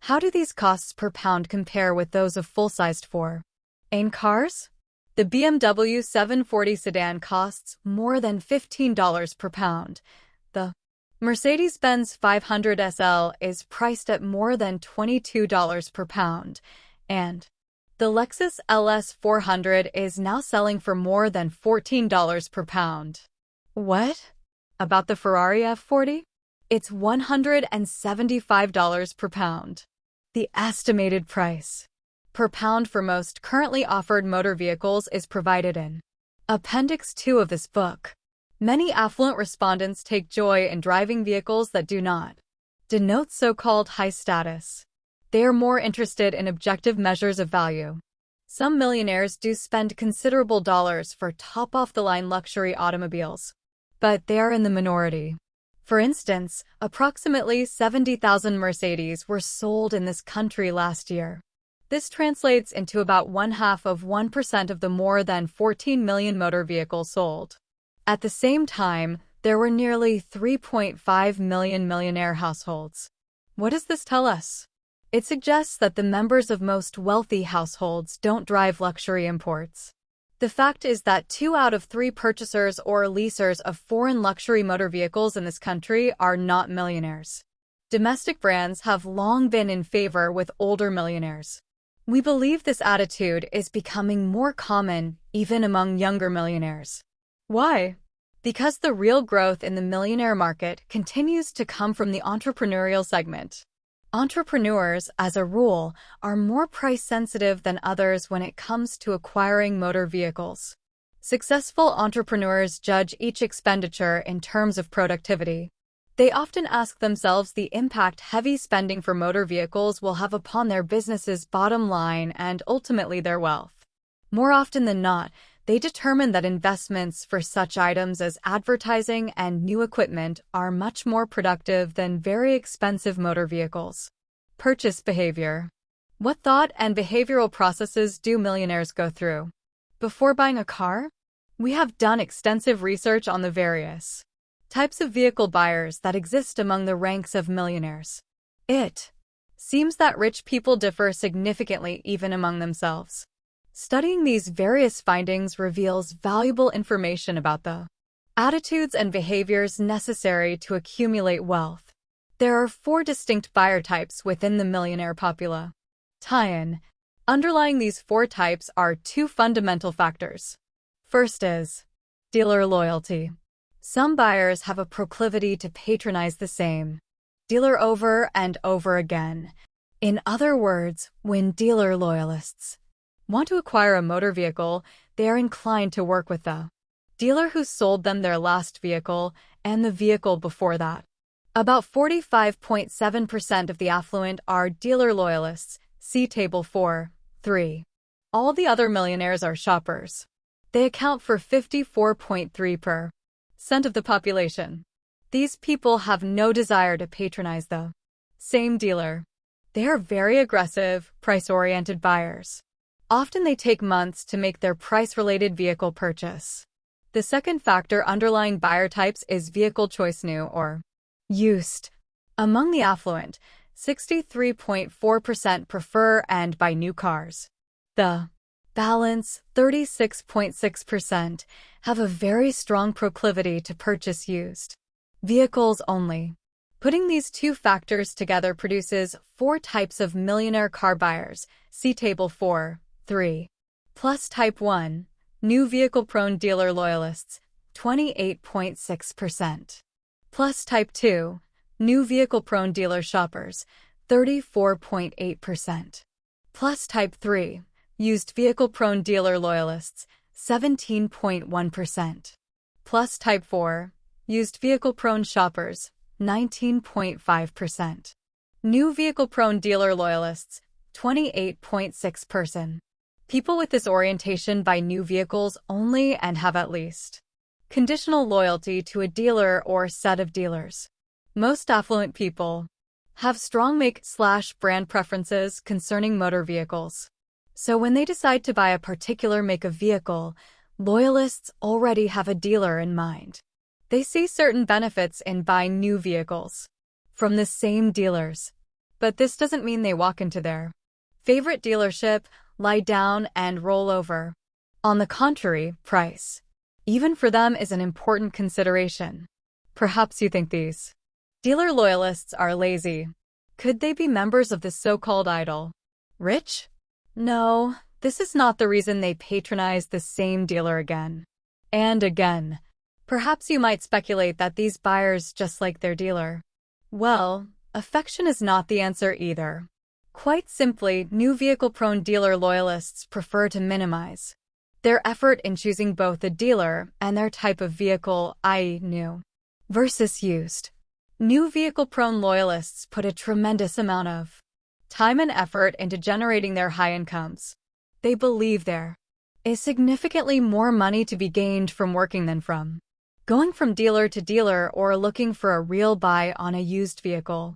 How do these costs per pound compare with those of full-sized 4AN cars? The BMW 740 sedan costs more than $15 per pound. The Mercedes-Benz 500 SL is priced at more than $22 per pound, and the Lexus LS 400 is now selling for more than $14 per pound. What about the Ferrari F40? It's $175 per pound. The estimated price per pound for most currently offered motor vehicles is provided in Appendix 2 of this book. Many affluent respondents take joy in driving vehicles that do not denote so-called high status. They are more interested in objective measures of value. Some millionaires do spend considerable dollars for top-off-the-line luxury automobiles, but they are in the minority. For instance, approximately 70,000 Mercedes were sold in this country last year. This translates into about 0.5% of the more than 14 million motor vehicles sold. At the same time, there were nearly 3.5 million millionaire households. What does this tell us? It suggests that the members of most wealthy households don't drive luxury imports. The fact is that 2 out of 3 purchasers or leasers of foreign luxury motor vehicles in this country are not millionaires. Domestic brands have long been in favor with older millionaires. We believe this attitude is becoming more common even among younger millionaires. Why? Because the real growth in the millionaire market continues to come from the entrepreneurial segment. Entrepreneurs, as a rule, are more price-sensitive than others when it comes to acquiring motor vehicles. Successful entrepreneurs judge each expenditure in terms of productivity. They often ask themselves the impact heavy spending for motor vehicles will have upon their business's bottom line and ultimately their wealth. More often than not, they determine that investments for such items as advertising and new equipment are much more productive than very expensive motor vehicles. Purchase behavior. What thought and behavioral processes do millionaires go through before buying a car? We have done extensive research on the various types of vehicle buyers that exist among the ranks of millionaires. It seems that rich people differ significantly even among themselves. Studying these various findings reveals valuable information about the attitudes and behaviors necessary to accumulate wealth. There are 4 distinct buyer types within the millionaire population. Underlying these 4 types are 2 fundamental factors. First is dealer loyalty. Some buyers have a proclivity to patronize the same dealer over and over again. In other words, when dealer loyalists want to acquire a motor vehicle, they are inclined to work with the dealer who sold them their last vehicle and the vehicle before that. About 45.7% of the affluent are dealer loyalists. See Table 4.3. All the other millionaires are shoppers. They account for 54.3% of the population. These people have no desire to patronize the same dealer. They are very aggressive, price-oriented buyers. Often they take months to make their price-related vehicle purchase. The second factor underlying buyer types is vehicle choice, new or used. Among the affluent, 63.4% prefer and buy new cars. The balance, 36.6%, have a very strong proclivity to purchase used vehicles only. Putting these 2 factors together produces 4 types of millionaire car buyers. See Table 4.3. Plus Type 1, new vehicle-prone dealer loyalists, 28.6%. Plus Type 2, new vehicle-prone dealer shoppers, 34.8%. Plus Type 3, used vehicle-prone dealer loyalists, 17.1%. Plus Type 4, used vehicle-prone shoppers, 19.5%. New vehicle-prone dealer loyalists, 28.6%. People with this orientation buy new vehicles only and have at least conditional loyalty to a dealer or set of dealers. Most affluent people have strong make/brand preferences concerning motor vehicles. So when they decide to buy a particular make of vehicle, loyalists already have a dealer in mind. They see certain benefits in buying new vehicles from the same dealers. But this doesn't mean they walk into their favorite dealership, lie down, and roll over. On the contrary, price, even for them, is an important consideration. Perhaps you think these dealer loyalists are lazy. Could they be members of the so-called idle rich? No, this is not the reason they patronize the same dealer again and again. Perhaps you might speculate that these buyers just like their dealer. Well, affection is not the answer either. Quite simply, new vehicle-prone dealer loyalists prefer to minimize their effort in choosing both the dealer and their type of vehicle, i.e. new versus used. New vehicle-prone loyalists put a tremendous amount of time and effort into generating their high incomes. They believe there is significantly more money to be gained from working than from going from dealer to dealer or looking for a real buy on a used vehicle.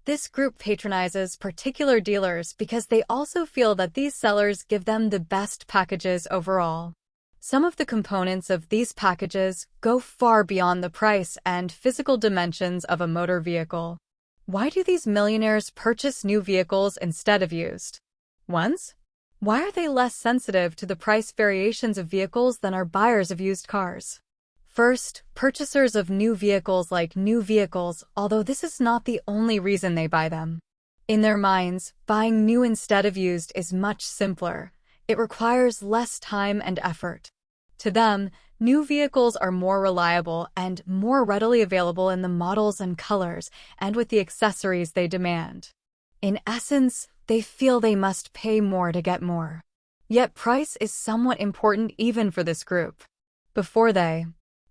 This group patronizes particular dealers because they also feel that these sellers give them the best packages overall. Some of the components of these packages go far beyond the price and physical dimensions of a motor vehicle. Why do these millionaires purchase new vehicles instead of used ones? Why are they less sensitive to the price variations of vehicles than are buyers of used cars? First, purchasers of new vehicles like new vehicles, although this is not the only reason they buy them. In their minds, buying new instead of used is much simpler. It requires less time and effort. To them, new vehicles are more reliable and more readily available in the models and colors and with the accessories they demand. In essence, they feel they must pay more to get more. Yet price is somewhat important even for this group. Before they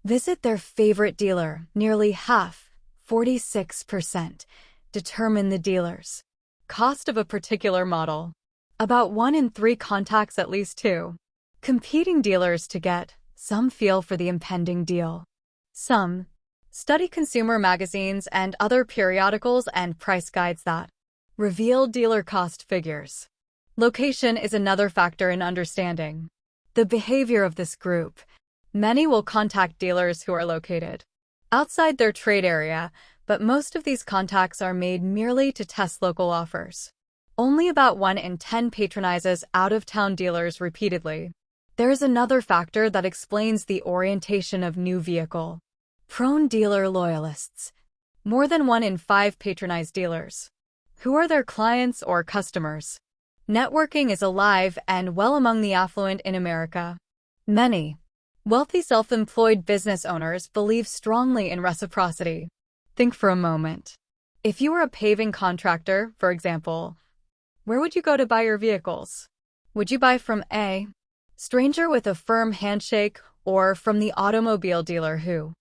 visit their favorite dealer, nearly half, 46%, determine the dealer's cost of a particular model. About 1 in 3 contacts at least 2 competing dealers to get some feel for the impending deal. Some study consumer magazines and other periodicals and price guides that reveal dealer cost figures. Location is another factor in understanding the behavior of this group. Many will contact dealers who are located outside their trade area, but most of these contacts are made merely to test local offers. Only about 1 in 10 patronizes out-of-town dealers repeatedly. There is another factor that explains the orientation of new vehicle-prone dealer loyalists. More than 1 in 5 patronize dealers. Who are their clients or customers? Networking is alive and well among the affluent in America. Many wealthy self-employed business owners believe strongly in reciprocity. Think for a moment. If you were a paving contractor, for example, where would you go to buy your vehicles? Would you buy from a stranger with a firm handshake or from the automobile dealer who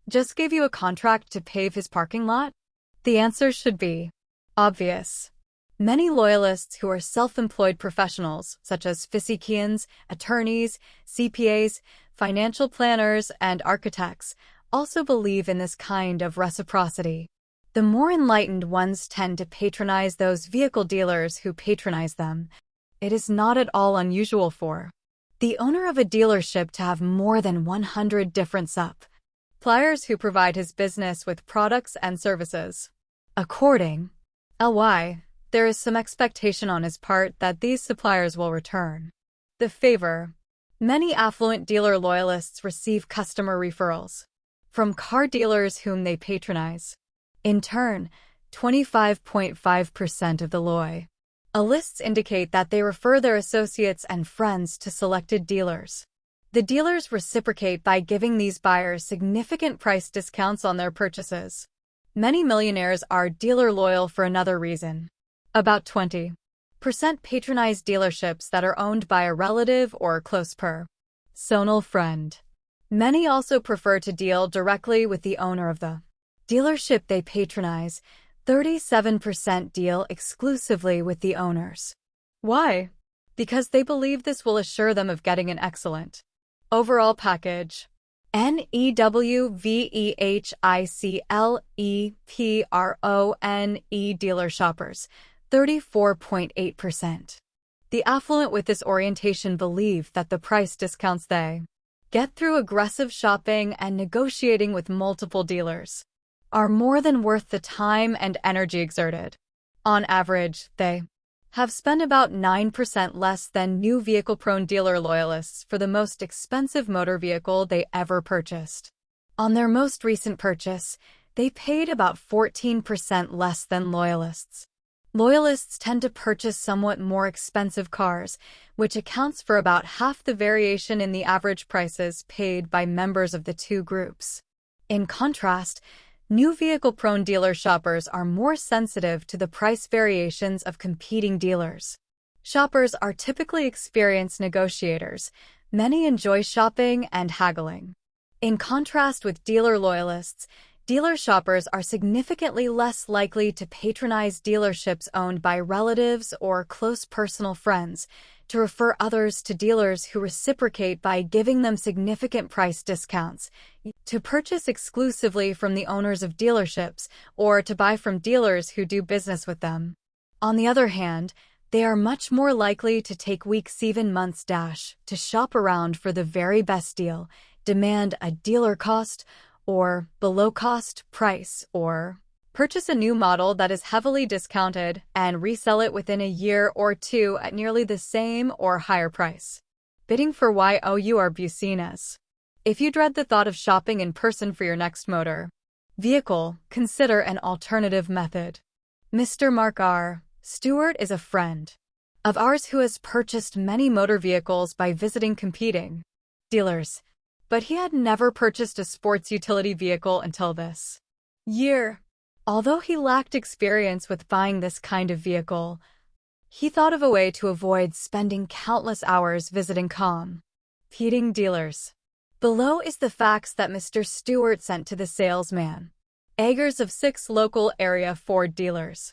just gave you a contract to pave his parking lot? The answer should be obvious. Many loyalists who are self-employed professionals, such as physicians, attorneys, CPAs, financial planners, and architects, also believe in this kind of reciprocity. The more enlightened ones tend to patronize those vehicle dealers who patronize them. It is not at all unusual for the owner of a dealership to have more than 100 different suppliers who provide his business with products and services. According LY, there is some expectation on his part that these suppliers will return the favor. Many affluent dealer loyalists receive customer referrals from car dealers whom they patronize. In turn, 25.5% of the loyalists indicate that they refer their associates and friends to selected dealers. The dealers reciprocate by giving these buyers significant price discounts on their purchases. Many millionaires are dealer loyal for another reason. About 20% patronize dealerships that are owned by a relative or close personal friend. Many also prefer to deal directly with the owner of the dealership they patronize. 37% deal exclusively with the owners. Why? Because they believe this will assure them of getting an excellent overall package. NEWVEHICLEPRONE dealer shoppers, 34.8%. The affluent with this orientation believe that the price discounts they get through aggressive shopping and negotiating with multiple dealers are more than worth the time and energy exerted. On average, they have spent about 9% less than new vehicle-prone dealer loyalists for the most expensive motor vehicle they ever purchased. On their most recent purchase, they paid about 14% less than loyalists. Loyalists tend to purchase somewhat more expensive cars, which accounts for about half the variation in the average prices paid by members of the two groups. In contrast, new vehicle-prone dealer shoppers are more sensitive to the price variations of competing dealers. Shoppers are typically experienced negotiators. Many enjoy shopping and haggling. In contrast with dealer loyalists, dealer shoppers are significantly less likely to patronize dealerships owned by relatives or close personal friends, to refer others to dealers who reciprocate by giving them significant price discounts, to purchase exclusively from the owners of dealerships, or to buy from dealers who do business with them. On the other hand, they are much more likely to take weeks, even months, to shop around for the very best deal, demand a dealer cost or below-cost price, or purchase a new model that is heavily discounted and resell it within a year or two at nearly the same or higher price. Bidding for YOUR If you dread the thought of shopping in person for your next motor vehicle, consider an alternative method. Mr. Mark R. Stewart is a friend of ours who has purchased many motor vehicles by visiting competing dealers, but he had never purchased a sports utility vehicle until this year. Although he lacked experience with buying this kind of vehicle, he thought of a way to avoid spending countless hours visiting competing dealers. Below is the fax that Mr. Stewart sent to the salesman Eggers of 6 local area Ford dealers.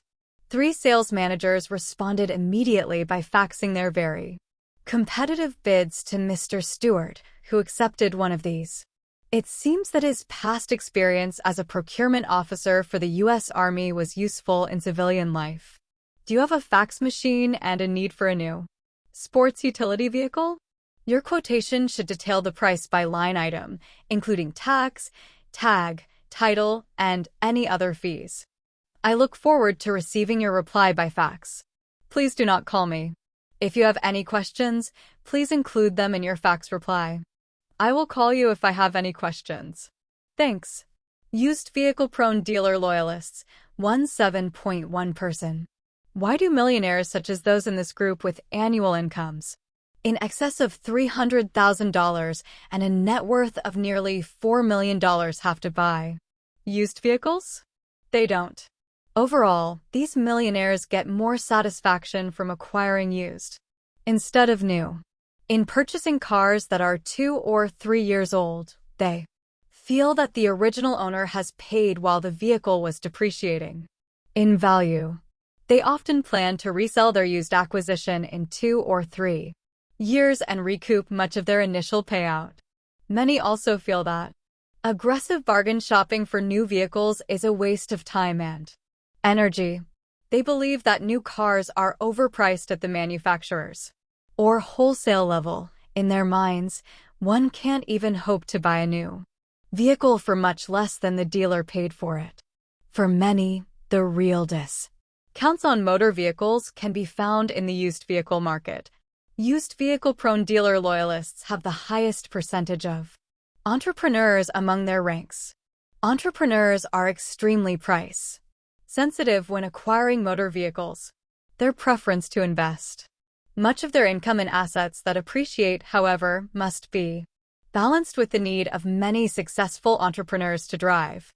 3 sales managers responded immediately by faxing their very competitive bids to Mr. Stewart, who accepted one of these. It seems that his past experience as a procurement officer for the U.S. Army was useful in civilian life. Do you have a fax machine and a need for a new sports utility vehicle? Your quotation should detail the price by line item, including tax, tag, title, and any other fees. I look forward to receiving your reply by fax. Please do not call me. If you have any questions, please include them in your fax reply. I will call you if I have any questions. Thanks. Used vehicle-prone dealer loyalists, 17.1%. Why do millionaires such as those in this group with annual incomes in excess of $300,000 and a net worth of nearly $4 million have to buy used vehicles? They don't. Overall, these millionaires get more satisfaction from acquiring used instead of new. In purchasing cars that are 2 or 3 years old, they feel that the original owner has paid while the vehicle was depreciating in value. They often plan to resell their used acquisition in 2 or 3 years and recoup much of their initial payout. Many also feel that aggressive bargain shopping for new vehicles is a waste of time and energy. They believe that new cars are overpriced at the manufacturers or wholesale level. In their minds, one can't even hope to buy a new vehicle for much less than the dealer paid for it. For many, the real discounts on motor vehicles can be found in the used vehicle market. Used vehicle-prone dealer loyalists have the highest percentage of entrepreneurs among their ranks. Entrepreneurs are extremely price sensitive when acquiring motor vehicles. Their preference to invest much of their income in assets that appreciate, however, must be balanced with the need of many successful entrepreneurs to drive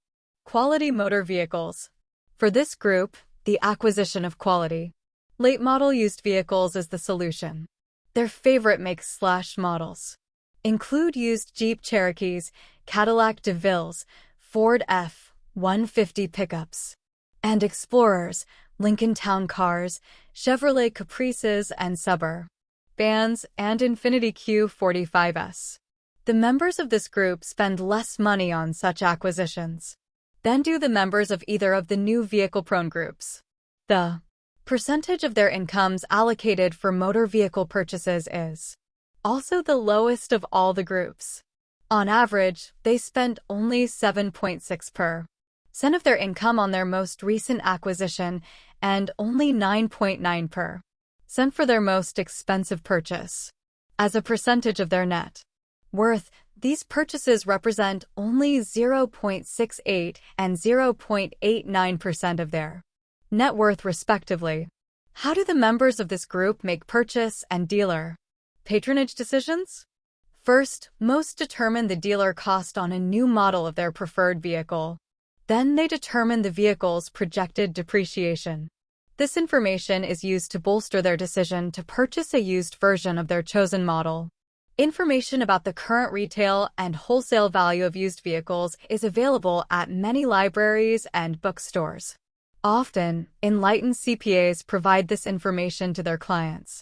quality motor vehicles. For this group, the acquisition of quality late-model used vehicles is the solution. Their favorite makes/models include used Jeep Cherokees, Cadillac DeVilles, Ford F-150 pickups, and Explorers, Lincoln Town Cars, Chevrolet Caprices and Suburbans, and Infiniti Q45s. The members of this group spend less money on such acquisitions than do the members of either of the new vehicle-prone groups. The percentage of their incomes allocated for motor vehicle purchases is also the lowest of all the groups. On average, they spend only 7.6% cent of their income on their most recent acquisition, and only 9.9% for their most expensive purchase. As a percentage of their net worth, these purchases represent only 0.68 and 0.89% of their net worth, respectively. How do the members of this group make purchase and dealer patronage decisions? First, most determine the dealer cost on a new model of their preferred vehicle. Then they determine the vehicle's projected depreciation. This information is used to bolster their decision to purchase a used version of their chosen model. Information about the current retail and wholesale value of used vehicles is available at many libraries and bookstores. Often, enlightened CPAs provide this information to their clients.